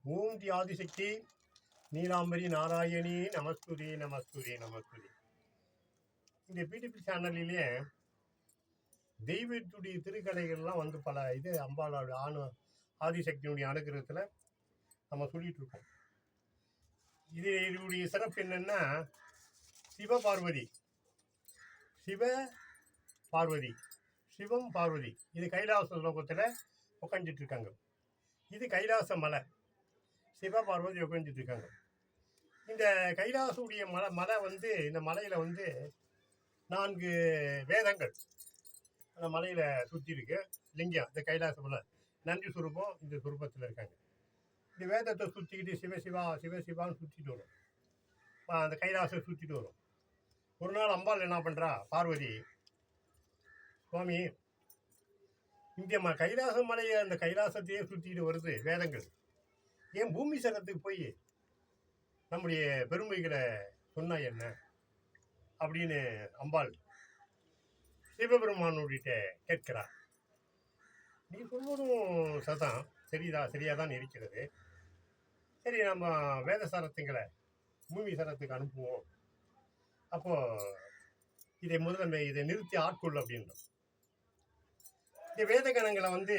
ஓம் தி ஆதிசக்தி நீலாம்பரி நாராயணி நமஸ்துரி நமஸ்துரி நமஸ்துரி. இந்த பிடிபி சேனல்லே தெய்வத்துடைய திருக்கடைகள்லாம் வந்து பல இது அம்பாளோட ஆதிசக்தியினுடைய அனுகிரகத்தில் நம்ம சொல்லிட்டு இருக்கோம். இதனுடைய சிறப்பு என்னன்னா, சிவபார்வதி சிவம் பார்வதி இது கைலாச லோகத்தில் உட்காந்துட்டு இருக்காங்க. இது கைலாச மலை, சிவபார்வதி உட்காந்துட்டு இருக்காங்க. இந்த கைலாசுடைய மலை வந்து இந்த மலையில வந்து 4 வேதங்கள் அந்த மலையில சுற்றி இருக்கு. லிங்கம் இந்த கைலாச மலை நன்றி சுரூபம் இந்த சுரூபத்தில் இருக்காங்க. இந்த வேதத்தை சுற்றிக்கிட்டு சிவசிவான்னு சுற்றிட்டு வரும். அந்த கைலாசத்தை சுற்றிட்டு வரும். ஒரு நாள் அம்பாள் என்ன பண்றா, பார்வதி சுவாமி இந்த கைலாச மலையை அந்த கைலாசத்தையே சுற்றிட்டு வருது வேதங்கள், ஏன் பூமி சரத்துக்கு போய் நம்முடைய பெருமைகளை சொன்னா என்ன அப்படின்னு அம்பாள் சிவபெருமானுடைய கேட்கிறார். நீ சொல்வதும் சதான் சரியாதான் இருக்கிறது. சரி, நம்ம வேத சரத்துங்களை பூமி சரத்துக்கு அனுப்புவோம். அப்போ இதை நிறுத்தி ஆட்கொள்ள அப்படின்றோம். இந்த வேத கணங்களை வந்து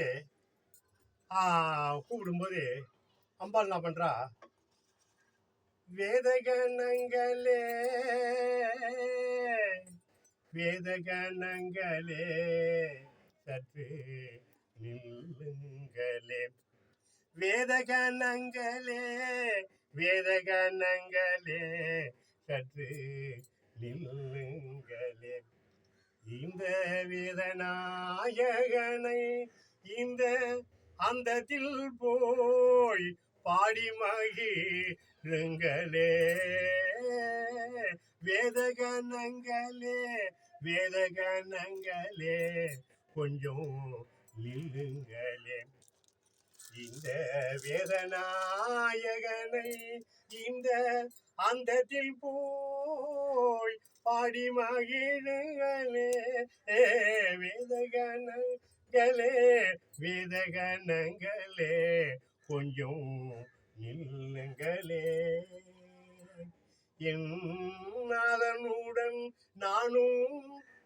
கூப்பிடும்போது அம்பாள் என்ன பண்றா, வேதகணங்களே சற்று நில்லுங்களே, வேதகணங்களே சற்று நில்லுங்களே, இந்த வேதநாயகனை இந்த அந்தத்தில் போய் பாடி மகிழுங்களே, வேதகணங்களே கொஞ்சம் நில்லுங்களே, இந்த வேதநாயகனை இந்த அந்தத்தில் போய் பாடி மகிழுங்களே, வேதகணங்களே கொஞ்சம் நில்லுங்களே, என் நாதனுடன் நானும்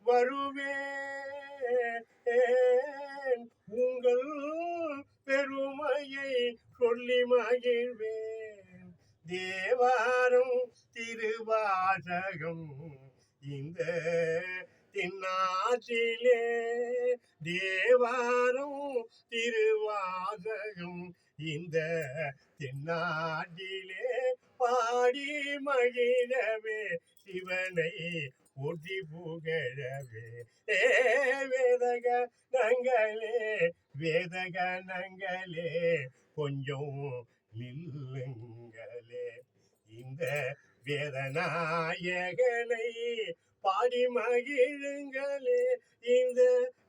வருவேன், உங்கள் பெருமையை சொல்லி மகிழ்வேன், தேவாரம் திருவாசகம் இந்த தென்னாட்டிலே, தேவாரம் திருவாசகம் இந்த தென்னாட்டிலே பாடி மகிழவே, சிவனை போற்றி புகழவே, வேதகணங்களே கொஞ்சம் நில்லுங்களே, இந்த வேதநாயகனை பாடி மகிழுங்களே, இந்த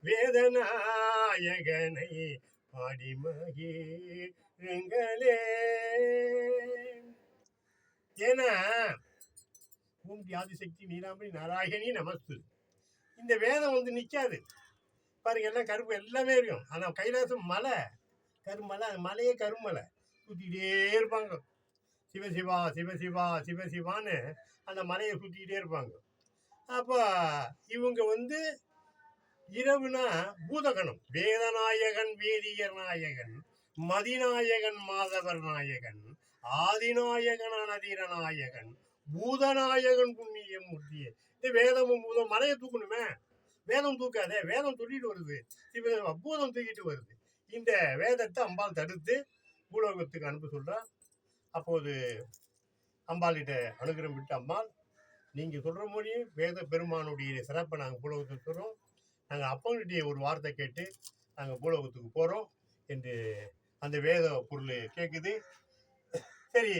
வேதநாயகனை பாடி மகிழுங்களே. ஏன்னா ஓம் தி ஆதிசக்தி நீலாம்பரி நாராயணி நமஸ்து. இந்த வேதம் வந்து நிற்காது பாருங்க, எல்லாம் கருப்பு எல்லாமே இருக்கும். ஆனால் கைலாசம் மலை கருமலை, அந்த மலையே கருமலை சுற்றிக்கிட்டே இருப்பாங்க. சிவசிவான்னு அந்த மலையை சுற்றிக்கிட்டே இருப்பாங்க. அப்போ இவங்க வந்து இரவுனா பூதகணம், வேதநாயகன் வேதியர் நாயகன் மதிநாயகன் மாதவர் நாயகன் ஆதிநாயகன் அனதிர நாயகன் பூதநாயகன் புண்ணிய மூர்த்தியே. இந்த வேதமும் பூதம் மலையை தூக்கணுமே, வேதம் தூக்காதே, வேதம் சொல்லிட்டு வருது, பூதம் தூக்கிட்டு வருது. இந்த வேதத்தை அம்பாள் தடுத்து பூலோகத்துக்கு அனுப்ப சொல்றா. அப்போது அம்பாள்கிட்ட அனுகிரகம் விட்டு, அம்பாள் நீங்க சொல்ற மொழி வேத பெருமானுடைய சிறப்பை நாங்கள் பூலோகத்துக்கு சொல்றோம், நாங்கள் அப்பனுடைய ஒரு வார்த்தை கேட்டு நாங்கள் பூலோகத்துக்கு போறோம் என்று அந்த வேத பொருள் கேட்குது. சரி,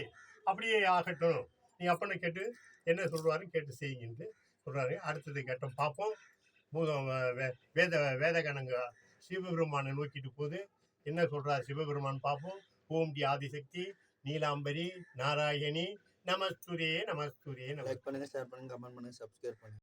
அப்படியே ஆகட்டும், நீ அப்பனை கேட்டு என்ன சொல்றாருன்னு கேட்டு செய்யுங்கன்ட்டு சொல்றாரு. அடுத்தது கேட்டோம் பார்ப்போம். பூதம் வேதகணங்க சிவபெருமானை நோக்கிட்டு போகுது. என்ன சொல்றாரு சிவபெருமான் பார்ப்போம். ஓம் தி ஆதிசக்தி நீலாம்பரி நாராயணி நமஸ்துரே நமஸ்துரே. லைக் பண்ணுங்க, ஷேர் பண்ணுங்க, கமெண்ட் பண்ணுங்க, சப்ஸ்கிரைப் பண்ணுங்க.